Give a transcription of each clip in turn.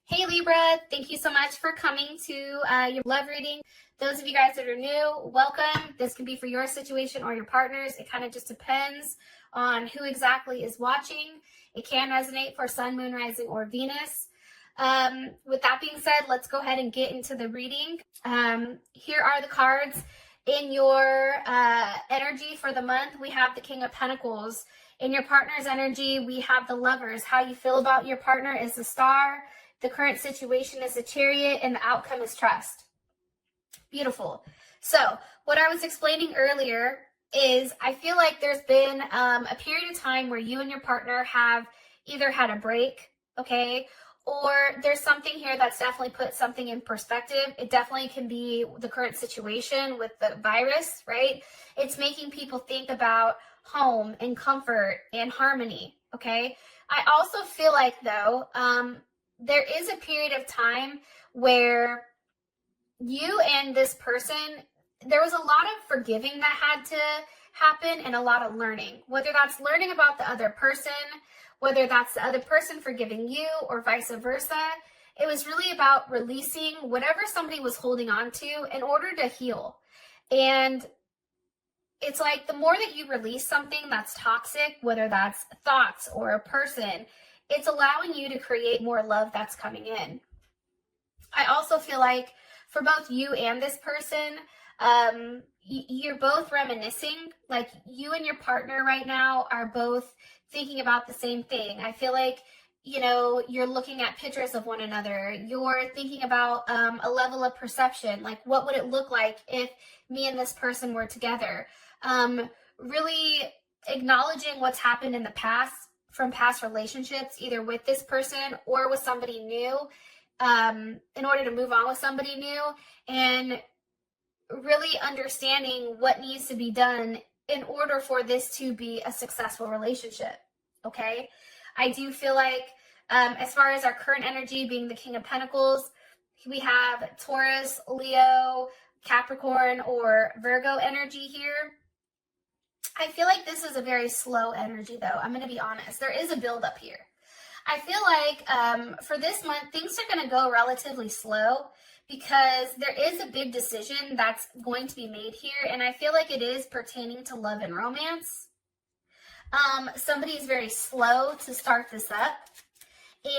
Hey Libra, thank you so much for coming to your love reading. Those of you guys that are new, welcome. This can be for your situation or your partner's. It kind of just depends on who exactly is watching. It can resonate for Sun, Moon, Rising, or Venus. With that being said, let's go ahead and get into the reading. Here are the cards in your energy for the month. We have the King of Pentacles. In your partner's energy, we have the Lovers. How you feel about your partner is the Star. The current situation is the Chariot, and the outcome is trust. Beautiful. So what I was explaining earlier is I feel like there's been a period of time where you and your partner have either had a break, okay, or there's something here that's definitely put something in perspective. It definitely can be the current situation with the virus, right? It's making people think about home and comfort and harmony, okay? I also feel like, though, there is a period of time where you and this person, there was a lot of forgiving that had to happen and a lot of learning, whether that's learning about the other person, whether that's the other person forgiving you or vice versa. It was really about releasing whatever somebody was holding on to in order to heal. And it's like the more that you release something that's toxic, whether that's thoughts or a person, it's allowing you to create more love that's coming in. I also feel like for both you and this person, you're both reminiscing. Like you and your partner right now are both thinking about the same thing. I feel like, you know, you're looking at pictures of one another. You're thinking about a level of perception. Like, what would it look like if me and this person were together? Really acknowledging what's happened in the past from past relationships, either with this person or with somebody new, in order to move on with somebody new, and really understanding what needs to be done in order for this to be a successful relationship, okay? I do feel like, as far as our current energy being the King of Pentacles, we have Taurus, Leo, Capricorn, or Virgo energy here. I feel like this is a very slow energy, though. I'm going to be honest. There is a buildup here. I feel like for this month, things are going to go relatively slow because there is a big decision that's going to be made here, and I feel like it is pertaining to love and romance. Somebody is very slow to start this up,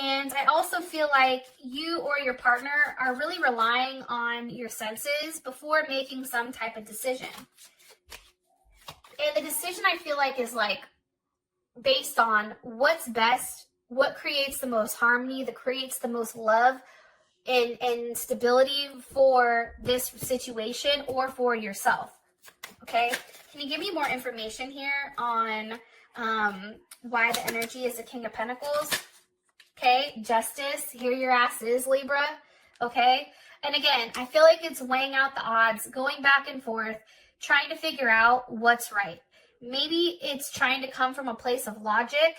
and I also feel like you or your partner are really relying on your senses before making some type of decision. And the decision I feel like is like based on what's best, what creates the most harmony, that creates the most love and stability for this situation or for yourself. Okay, can you give me more information here on why the energy is the King of Pentacles? Okay, justice, here your ass is, Libra. Okay, and again, I feel like it's weighing out the odds, going back and forth, trying to figure out what's right. Maybe it's trying to come from a place of logic,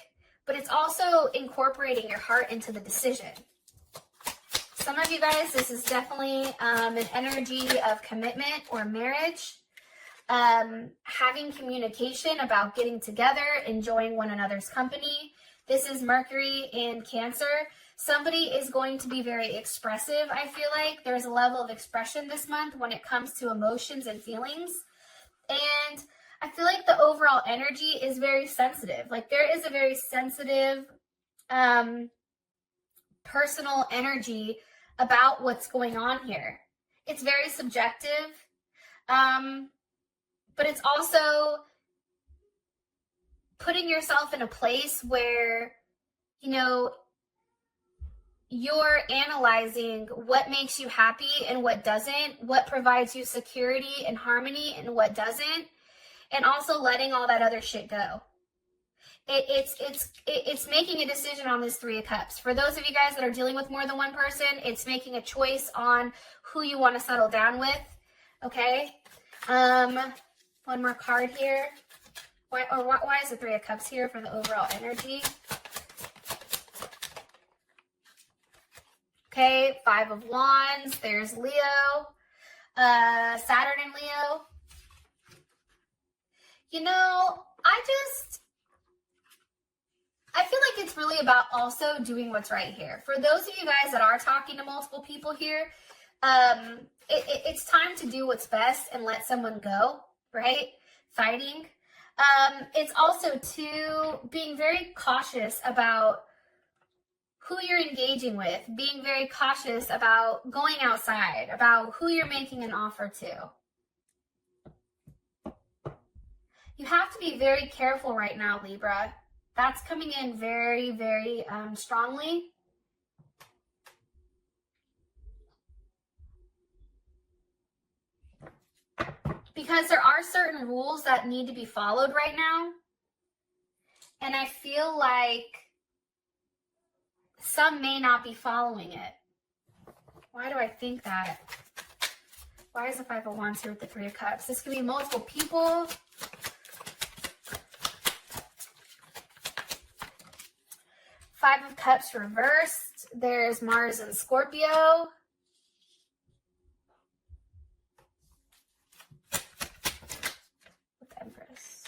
but it's also incorporating your heart into the decision. Some of you guys, this is definitely an energy of commitment or marriage, having communication about getting together, enjoying one another's company. This is Mercury in Cancer. Somebody is going to be very expressive, I feel like. There's a level of expression this month when it comes to emotions and feelings. And I feel like the overall energy is very sensitive. Like there is a very sensitive, personal energy about what's going on here. It's very subjective, but it's also putting yourself in a place where, you know, you're analyzing what makes you happy and what doesn't, what provides you security and harmony and what doesn't, and also letting all that other shit go. It's making a decision on this Three of Cups. For those of you guys that are dealing with more than one person, it's making a choice on who you want to settle down with. Okay. One more card here. Why is the Three of Cups here for the overall energy? Okay, Five of Wands. There's Leo, Saturn and Leo. You know, I feel like it's really about also doing what's right here. For those of you guys that are talking to multiple people here, it's time to do what's best and let someone go, right? Fighting. It's also too being very cautious about who you're engaging with, being very cautious about going outside, about who you're making an offer to. You have to be very careful right now, Libra. That's coming in very, very strongly. Because there are certain rules that need to be followed right now. And I feel like some may not be following it. Why do I think that? Why is the Five of Wands here with the Three of Cups? This could be multiple people. Five of Cups reversed. There's Mars and Scorpio. With the Empress.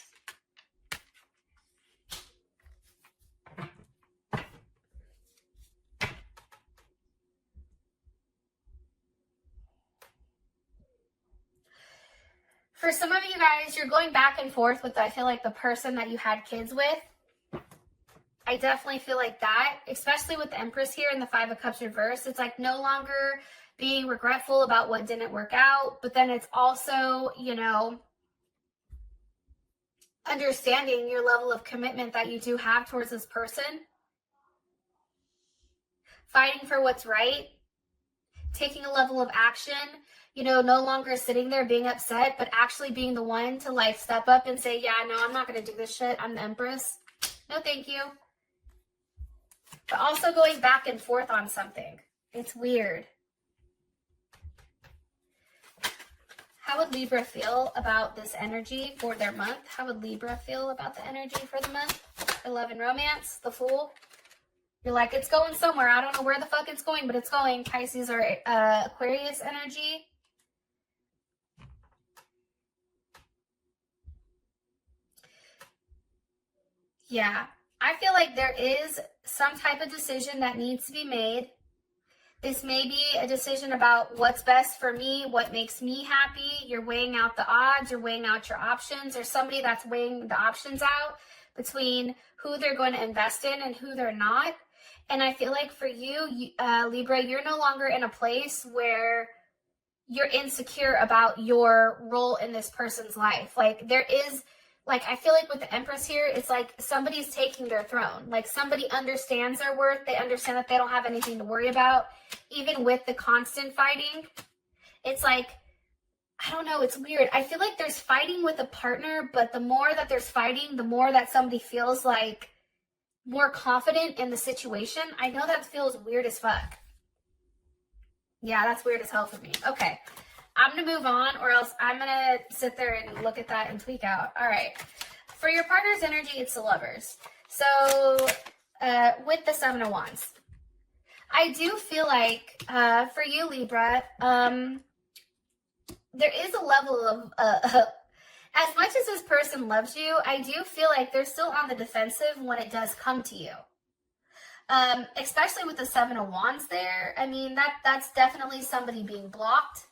For some of you guys, you're going back and forth with, I feel like, the person that you had kids with. I definitely feel like that, especially with the Empress here and the Five of Cups reversed. It's like no longer being regretful about what didn't work out, but then it's also, you know, understanding your level of commitment that you do have towards this person. Fighting for what's right. Taking a level of action. You know, no longer sitting there being upset, but actually being the one to like step up and say, yeah, no, I'm not going to do this shit. I'm the Empress. No, thank you. But also going back and forth on something. It's weird. How would Libra feel about this energy for their month? How would Libra feel about the energy for the month? For love and romance, the Fool. You're like, it's going somewhere. I don't know where the fuck it's going, but it's going. Pisces or Aquarius energy. Yeah, I feel like there is some type of decision that needs to be made. This may be a decision about what's best for me, what makes me happy. You're weighing out the odds, you're weighing out your options. There's somebody that's weighing the options out between who they're going to invest in and who they're not. And I feel like for you, Libra, you're no longer in a place where you're insecure about your role in this person's life. Like there is... Like, I feel like with the Empress here, it's like somebody's taking their throne. Like, somebody understands their worth. They understand that they don't have anything to worry about. Even with the constant fighting, it's like, I don't know, it's weird. I feel like there's fighting with a partner, but the more that there's fighting, the more that somebody feels like more confident in the situation. I know that feels weird as fuck. Yeah, that's weird as hell for me. Okay. I'm going to move on, or else I'm going to sit there and look at that and tweak out. All right. For your partner's energy, it's the Lovers. So with the Seven of Wands, I do feel like for you, Libra, there is a level of, as much as this person loves you, I do feel like they're still on the defensive when it does come to you. Especially with the Seven of Wands there. I mean, that's definitely somebody being blocked.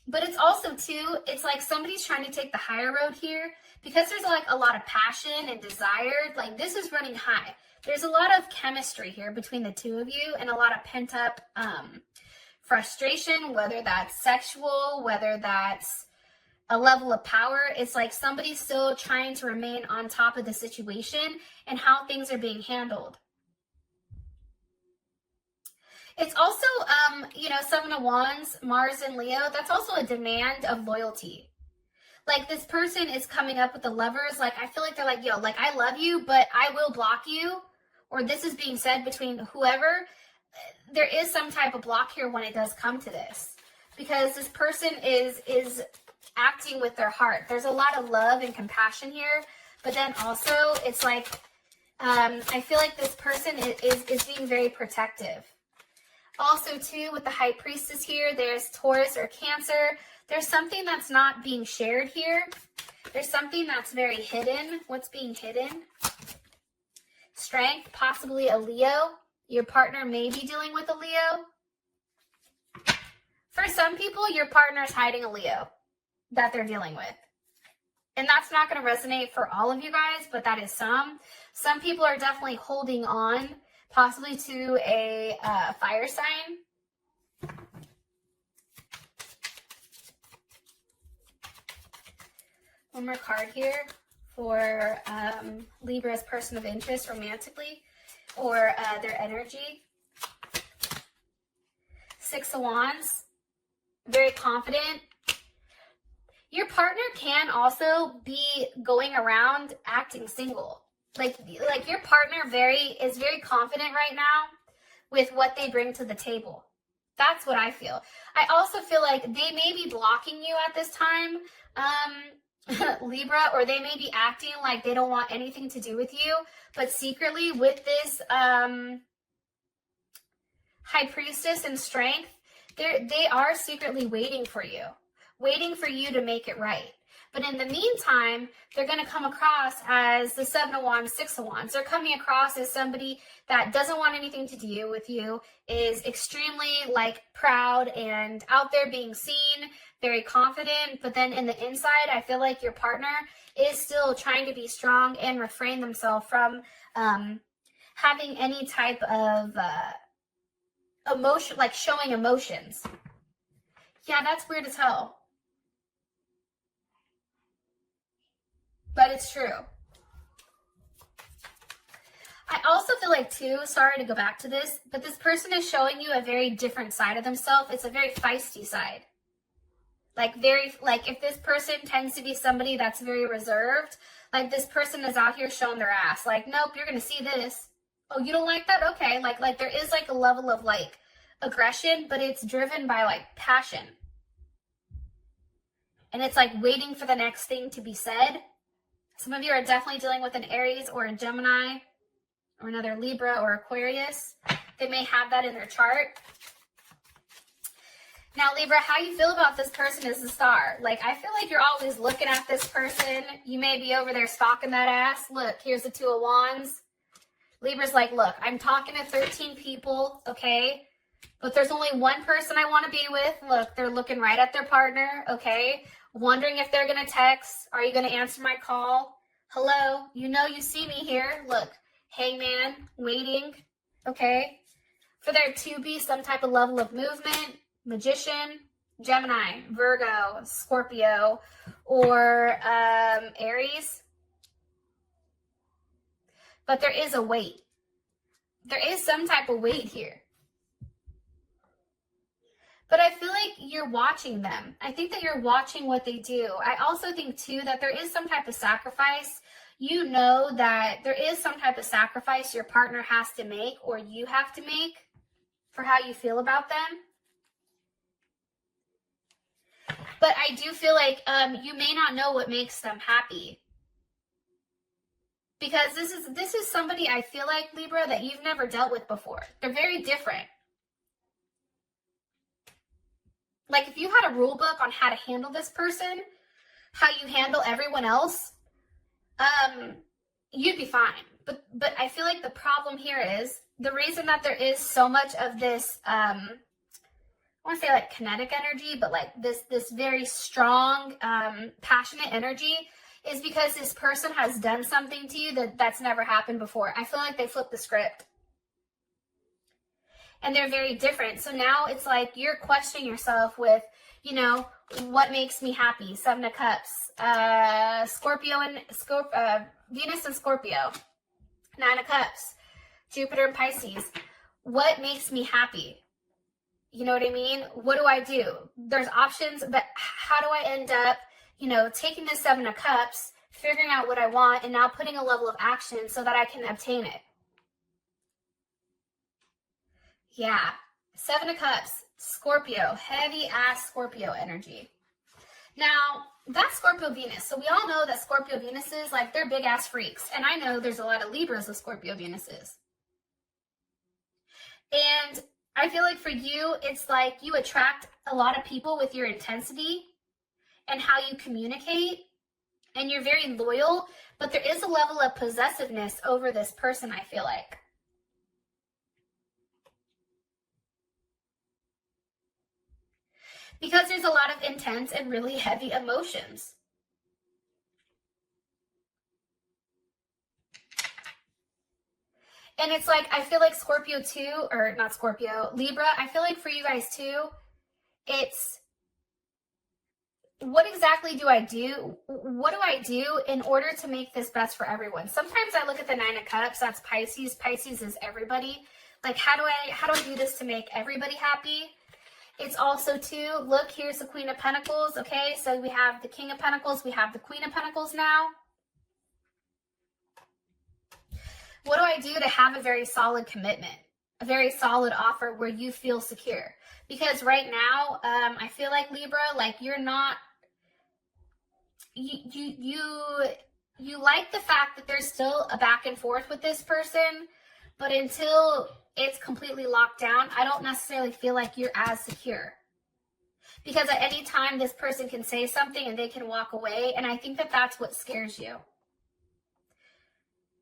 But it's also too, it's like somebody's trying to take the higher road here because there's like a lot of passion and desire. Like this is running high. There's a lot of chemistry here between the two of you and a lot of pent up, frustration, whether that's sexual, whether that's a level of power. It's like somebody's still trying to remain on top of the situation and how things are being handled. It's also, you know, Seven of Wands, Mars and Leo, that's also a demand of loyalty. Like this person is coming up with the Lovers. Like, I feel like they're like, yo, like, I love you, but I will block you. Or this is being said between whoever. There is some type of block here when it does come to this. Because this person is acting with their heart. There's a lot of love and compassion here. But then also, it's like, I feel like this person is being very protective. Also, too, with the High Priestess here, there's Taurus or Cancer. There's something that's not being shared here. There's something that's very hidden. What's being hidden? strength, possibly a Leo. Your partner may be dealing with a Leo. For some people, your partner is hiding a Leo that they're dealing with. And that's not going to resonate for all of you guys, but that is some. Some people are definitely holding on, possibly to a fire sign. One more card here for Libra's person of interest romantically, or their energy. Six of Wands, very confident. Your partner can also be going around acting single. Like your partner is very confident right now with what they bring to the table. That's what I feel. I also feel like they may be blocking you at this time, Libra, or they may be acting like they don't want anything to do with you, but secretly with this High Priestess and Strength, they are secretly waiting for you to make it right. But in the meantime, they're going to come across as the Seven of Wands, Six of Wands. They're coming across as somebody that doesn't want anything to do with you, is extremely like proud and out there being seen, very confident. But then in the inside, I feel like your partner is still trying to be strong and refrain themselves from having any type of emotion, like showing emotions. Yeah, that's weird as hell. But it's true. I also feel like too, sorry to go back to this, but this person is showing you a very different side of themselves. It's a very feisty side. Like if this person tends to be somebody that's very reserved, like this person is out here showing their ass. Like, nope, you're going to see this. Oh, you don't like that? Okay. Like there is like a level of like aggression, but it's driven by like passion. And it's like waiting for the next thing to be said. Some of you are definitely dealing with an Aries or a Gemini or another Libra or Aquarius. They may have that in their chart. Now, Libra, how you feel about this person is the star. Like, I feel like you're always looking at this person. You may be over there stalking that ass. Look, here's the Two of Wands. Libra's like, look, I'm talking to 13 people, okay? But there's only one person I want to be with. Look, they're looking right at their partner, okay? Wondering if they're going to text. Are you going to answer my call? Hello? You know you see me here. Look, hangman, waiting, okay? For there to be some type of level of movement, magician, Gemini, Virgo, Scorpio, or Aries. But there is a wait. There is some type of wait here. But I feel like you're watching them. I think that you're watching what they do. I also think, too, that there is some type of sacrifice. You know that there is some type of sacrifice your partner has to make or you have to make for how you feel about them. But I do feel like you may not know what makes them happy. Because this is somebody, I feel like, Libra, that you've never dealt with before. They're very different. Like, if you had a rule book on how to handle this person, how you handle everyone else, you'd be fine. But I feel like the problem here is the reason that there is so much of this, I want to say like kinetic energy, but like this very strong, passionate energy is because this person has done something to you that's never happened before. I feel like they flipped the script. And they're very different. So now it's like you're questioning yourself with, you know, what makes me happy? Seven of Cups, Venus and Scorpio, Nine of Cups, Jupiter and Pisces. What makes me happy? You know what I mean? What do I do? There's options, but how do I end up, you know, taking this Seven of Cups, figuring out what I want, and now putting a level of action so that I can obtain it? Yeah, Seven of Cups, Scorpio, heavy ass Scorpio energy. Now, that's Scorpio Venus. So we all know that Scorpio Venuses, like, they're big ass freaks. And I know there's a lot of Libras with Scorpio Venuses. And I feel like for you, it's like you attract a lot of people with your intensity and how you communicate. and you're very loyal, but there is a level of possessiveness over this person, I feel like. Because there's a lot of intense and really heavy emotions. And it's like, I feel like Scorpio too, or not Scorpio, Libra, I feel like for you guys too, it's, what exactly do I do? What do I do in order to make this best for everyone? Sometimes I look at the Nine of Cups, that's Pisces. Pisces is everybody. Like, how do I do this to make everybody happy? It's also too, look, here's the Queen of Pentacles, okay? So we have the King of Pentacles, we have the Queen of Pentacles now. What do I do to have a very solid commitment, a very solid offer where you feel secure? Because right now, I feel like Libra, like you're not, you like the fact that there's still a back and forth with this person, but until it's completely locked down, I don't necessarily feel like you're as secure. Because at any time, this person can say something and they can walk away, and I think that that's what scares you.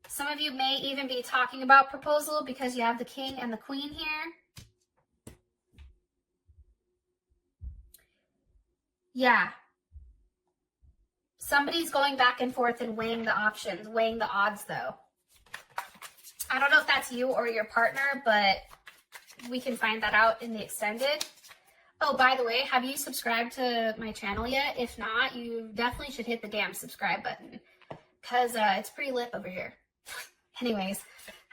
Some of you may even be talking about proposal because you have the King and the Queen here. Yeah. Somebody's going back and forth and weighing the options, weighing the odds though. I don't know if that's you or your partner, but we can find that out in the extended. Oh, by the way, have you subscribed to my channel yet? If not, you definitely should hit the damn subscribe button because it's pretty lit over here. Anyways,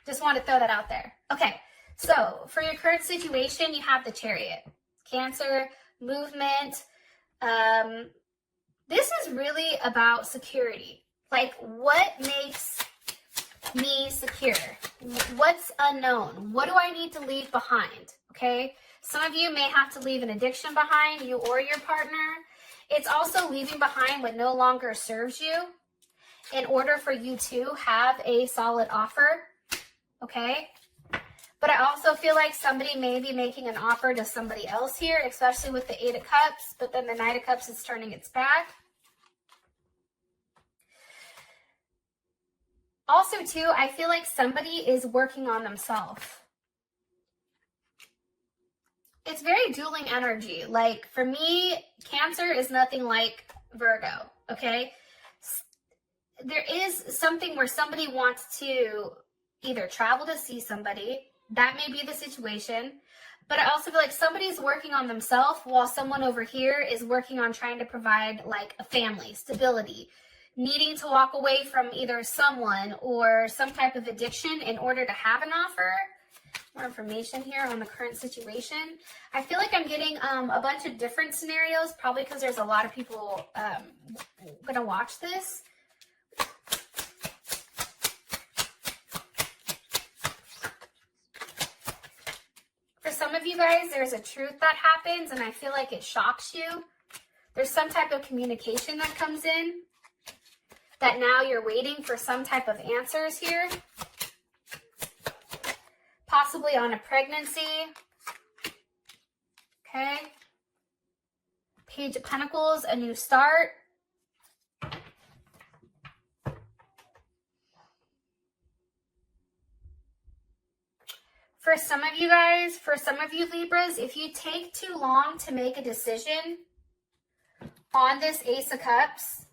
just want to throw that out there. Okay, so for your current situation, you have the Chariot. Cancer, movement. This is really about security. Like, what makes me secure? What's unknown? What do I need to leave behind? Okay, some of you may have to leave an addiction behind, you or your partner. It's also leaving behind what no longer serves you in order for you to have a solid offer, okay? But I also feel like somebody may be making an offer to somebody else here, especially with the Eight of Cups, but then the Knight of Cups is turning its back. Also, too, I feel like somebody is working on themselves. It's very dueling energy. Like, for me, Cancer is nothing like Virgo, okay? There is something where somebody wants to either travel to see somebody. That may be the situation. But I also feel like somebody's working on themselves while someone over here is working on trying to provide like a family, stability, needing to walk away from either someone or some type of addiction in order to have an offer. More information here on the current situation. I feel like I'm getting a bunch of different scenarios, probably because there's a lot of people going to watch this. For some of you guys, there's a truth that happens, and I feel like it shocks you. There's some type of communication that comes in that now you're waiting for some type of answers here. Possibly on a pregnancy. Okay. Page of Pentacles, a new start. For some of you guys, for some of you Libras, if you take too long to make a decision on this Ace of Cups,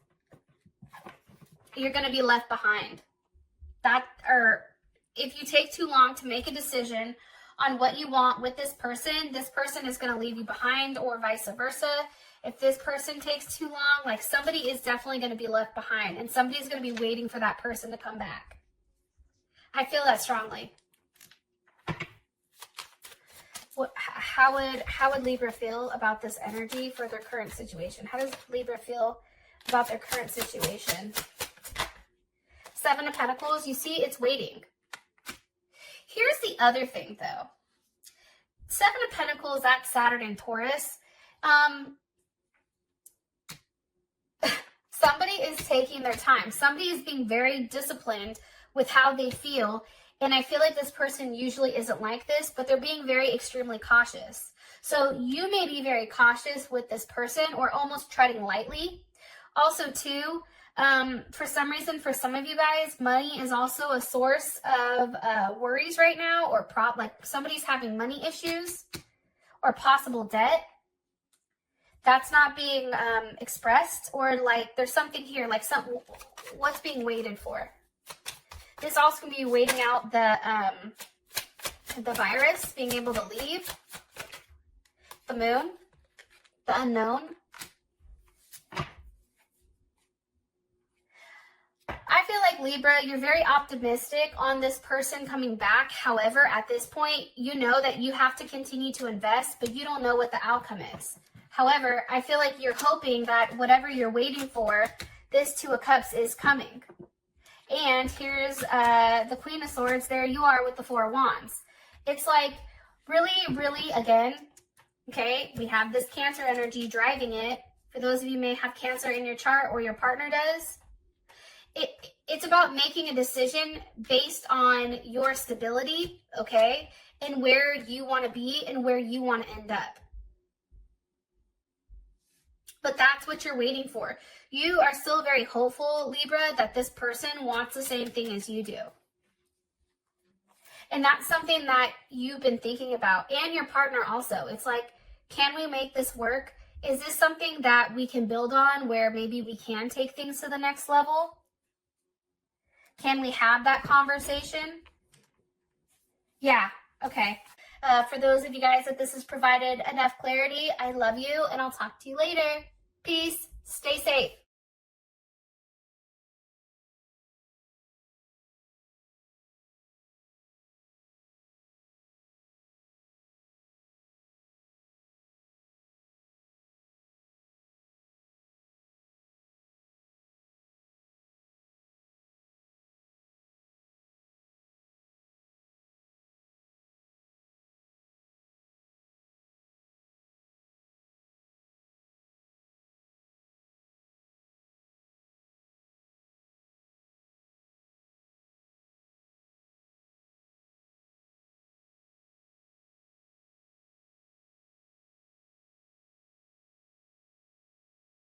you're going to be left behind. If you take too long to make a decision on what you want with this person is going to leave you behind, or vice versa. If this person takes too long, like somebody is definitely going to be left behind, and somebody's going to be waiting for that person to come back. I feel that strongly. How would Libra feel about this energy for their current situation? How does Libra feel about their current situation? Seven of Pentacles, you see it's waiting. Here's the other thing though. Seven of Pentacles, that's Saturn and Taurus. Somebody is taking their time. Somebody is being very disciplined with how they feel. And I feel like this person usually isn't like this, but they're being very extremely cautious. So you may be very cautious with this person or almost treading lightly. Also too, For some reason, for some of you guys, money is also a source of worries right now, or like somebody's having money issues or possible debt. That's not being expressed, or like there's something here, like what's being waited for. This also can be waiting out the virus, being able to leave, the moon, the unknown. I feel like Libra, you're very optimistic on this person coming back. However, at this point, you know that you have to continue to invest, but you don't know what the outcome is. However, I feel like you're hoping that whatever you're waiting for, this Two of Cups is coming. And here's the Queen of Swords. There you are with the Four of Wands. It's like really, really, again, okay, we have this Cancer energy driving it. For those of you who may have Cancer in your chart, or your partner does, it's about making a decision based on your stability, okay, and where you want to be and where you want to end up. But that's what you're waiting for. You are still very hopeful, Libra, that this person wants the same thing as you do. And that's something that you've been thinking about, and your partner also. It's like, can we make this work? Is this something that we can build on, where maybe we can take things to the next level? Can we have that conversation? Yeah, okay. For those of you guys that this has provided enough clarity, I love you, and I'll talk to you later. Peace. Stay safe.